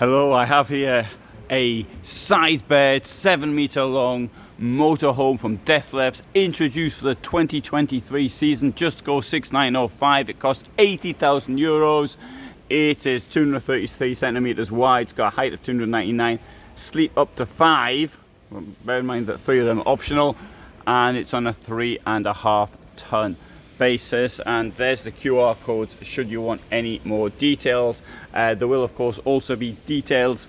Hello, I have here a side bed, 7-meter long motorhome from Dethleffs, introduced for the 2023 season. Just Go 6905. It cost €80,000. It is 233 centimeters wide. It's got a height of 299. Sleep up to 5. Bear in mind that 3 of them are optional, and it's on a 3.5 ton basis. And there's the QR codes should you want any more details. There will of course also be details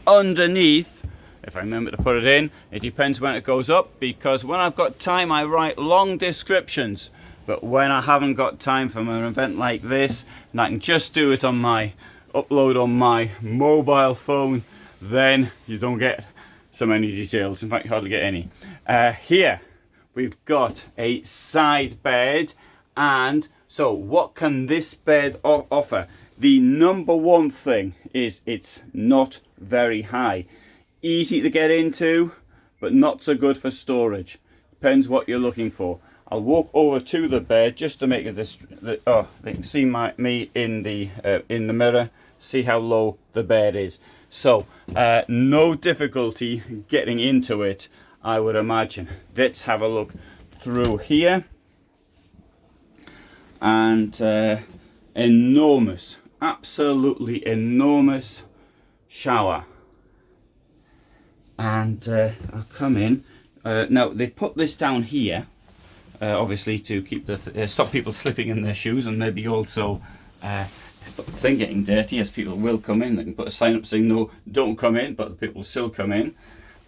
underneath if I remember to put it in. It depends when it goes up, because when I've got time I write long descriptions, but when I haven't got time from an event like this and I can just do it on my upload on my mobile phone, then you don't get so many details. In fact, you hardly get any. Here we've got a side bed. And so what can this bed offer? The number one thing is it's not very high. Easy to get into, but not so good for storage. Depends what you're looking for. I'll walk over to the bed just to make it oh, they can see me in the mirror. See how low the bed is. So no difficulty getting into it, I would imagine. Let's have a look through here. And enormous, absolutely enormous shower. And I'll come in. Now they put this down here, obviously to keep the stop people slipping in their shoes, and maybe also stop the thing getting dirty, as people will come in. They can put a sign up saying no, don't come in, but the people will still come in.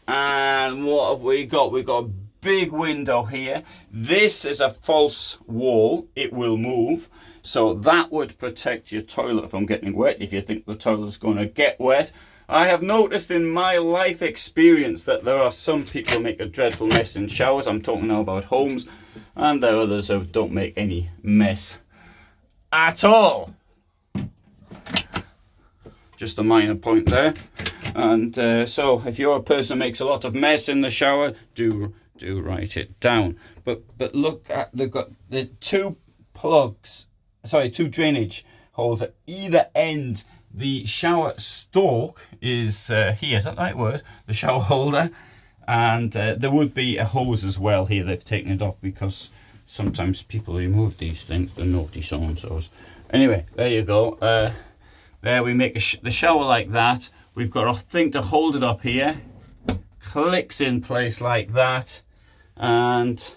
And what have we got? We've got a big window here. This is a false wall. It will move, so that would protect your toilet from getting wet if you think the toilet's going to get wet. I have noticed in my life experience that there are some people who make a dreadful mess in showers. I'm talking now about homes, and there are others who don't make any mess at all. Just a minor point there. And so if you're a person who makes a lot of mess in the shower, do write it down. But look at, they've got the two drainage holes at either end. The shower stalk is here, is that the right word? The shower holder. And there would be a hose as well here. They've taken it off because sometimes people remove these things, the naughty so-and-sos. Anyway, there you go. There we make the shower like that. We've got a thing to hold it up here. Clicks in place like that. And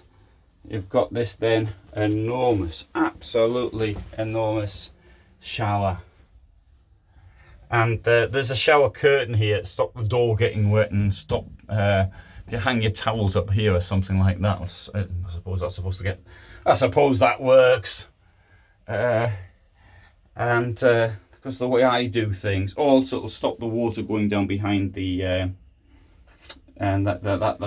you've got this then enormous, absolutely enormous shower. And there's a shower curtain here to stop the door getting wet and stop if you hang your towels up here or something like that. I suppose that's supposed to get. I suppose that works. Because the way I do things, also it'll stop the water going down behind the. And that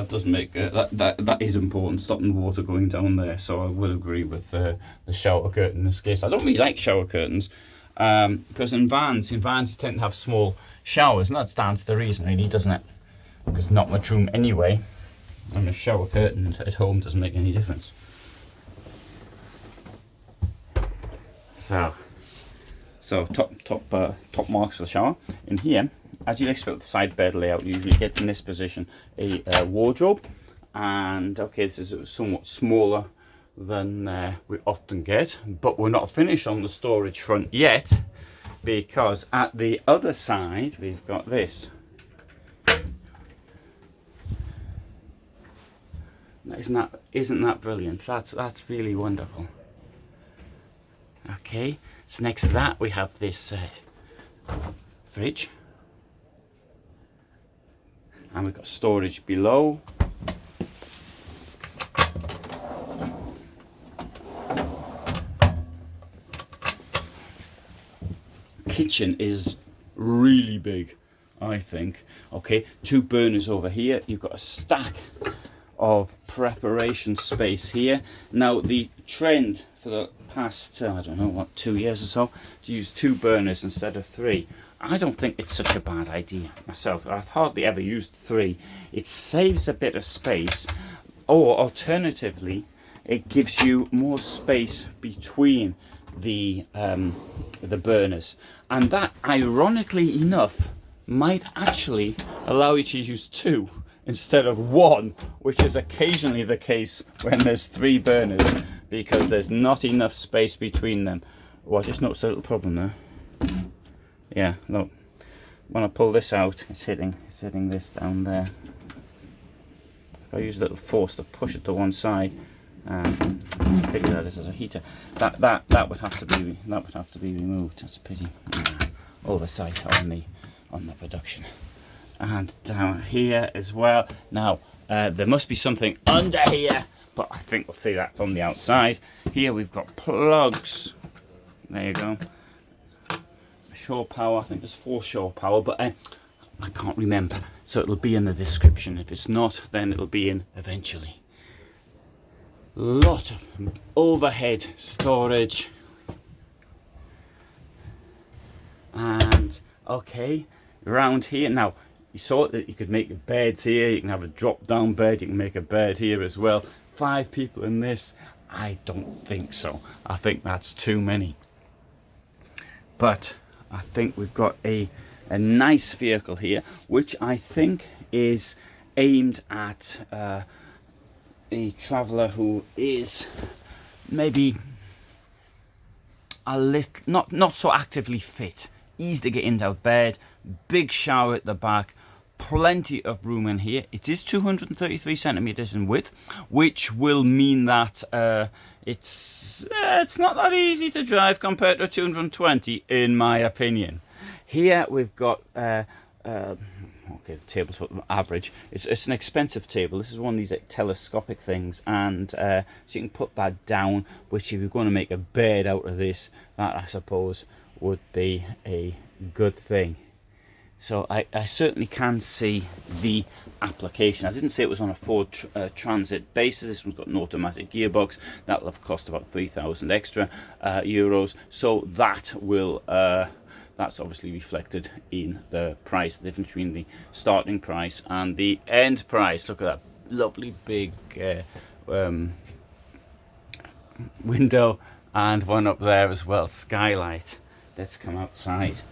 does make that is important, stopping the water going down there. So I would agree with the shower curtain in this case. I don't really like shower curtains. Because in vans you tend to have small showers, and that stands to reason really, doesn't it? Because not much room anyway, and a shower curtain at home doesn't make any difference. So top marks for the shower. In here, as you'd expect with the side bed layout, you usually get in this position a wardrobe, and okay, this is somewhat smaller than we often get, but we're not finished on the storage front yet, because at the other side we've got this. Isn't that brilliant? That's really wonderful. Okay, so next to that we have this fridge, and we've got storage below. Kitchen is really big, I think. Okay, 2 burners over here. You've got a stack of preparation space here. Now the trend for the past I don't know what, 2 years or so, to use 2 burners instead of 3. I don't think it's such a bad idea myself. I've hardly ever used 3. It saves a bit of space, or alternatively it gives you more space between the burners, and that, ironically enough, might actually allow you to use 2 instead of 1, which is occasionally the case when there's 3 burners, because there's not enough space between them. Oh, I just noticed a little problem there. Yeah, look, when I pull this out, it's hitting this down there. If I use a little force to push it to one side, it's a pity that this is a heater. That would have to be removed. That's a pity. Oversight on the production. And down here as well. Now there must be something under here, but I think we'll see that from the outside. Here we've got plugs. There you go. Shore power. I think there's 4 shore power, but I can't remember. So it'll be in the description. If it's not, then it'll be in eventually. Lot of overhead storage. And okay, around here now, you saw that you could make beds here. You can have a drop down bed. You can make a bed here as well. 5 people in this? I don't think so. I think that's too many. But I think we've got a nice vehicle here, which I think is aimed at a traveller who is maybe a little not so actively fit. Easy to get into bed, big shower at the back, plenty of room in here. It is 233 centimeters in width, which will mean that it's not that easy to drive compared to 220, in my opinion. Here we've got okay, the table's average. It's an expensive table. This is one of these telescopic things, and so you can put that down, which if you're going to make a bed out of this, that I suppose would be a good thing. So I certainly can see the application. I didn't say it was on a Ford Transit basis. This one's got an automatic gearbox. That'll have cost about 3,000 extra euros. So that will that's obviously reflected in the price, the difference between the starting price and the end price. Look at that lovely big window, and one up there as well, skylight. Let's come outside.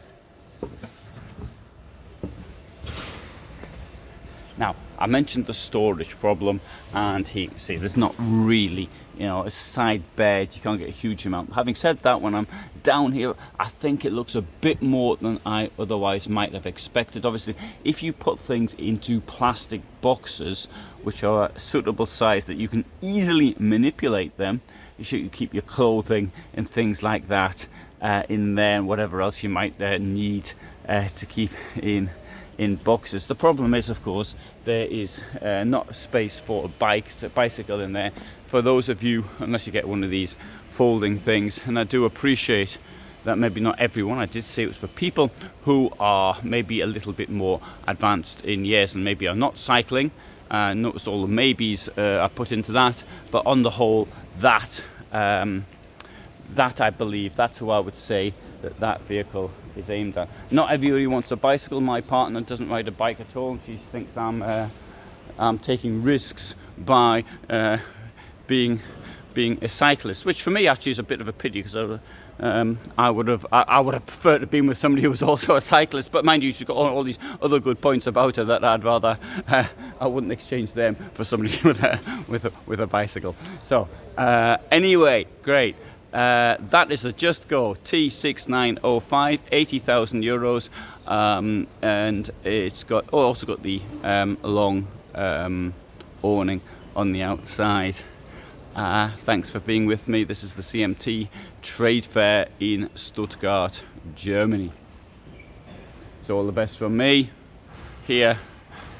Now, I mentioned the storage problem, and here you can see there's not really, a side bed. You can't get a huge amount. Having said that, when I'm down here, I think it looks a bit more than I otherwise might have expected. Obviously, if you put things into plastic boxes, which are a suitable size that you can easily manipulate them, you should keep your clothing and things like that in there, and whatever else you might need to keep in boxes. The problem is, of course, there is not space for a bicycle in there. For those of you, unless you get one of these folding things, and I do appreciate that maybe not everyone, I did say it was for people who are maybe a little bit more advanced in years and maybe are not cycling. Noticed all the maybes I put into that, but on the whole, that I believe, that's who I would say that vehicle is aimed at. Not everybody wants a bicycle. My partner doesn't ride a bike at all. She thinks I'm taking risks by being a cyclist, which for me actually is a bit of a pity, because I would have preferred to be with somebody who was also a cyclist. But mind you, she's got all these other good points about her that I'd rather I wouldn't exchange them for somebody with a bicycle. So anyway, great. That is a Just Go T6905, 80,000 euros, and it's got also got the long awning on the outside. Thanks for being with me. This is the CMT Trade Fair in Stuttgart, Germany. So all the best from me here,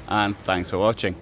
and thanks for watching.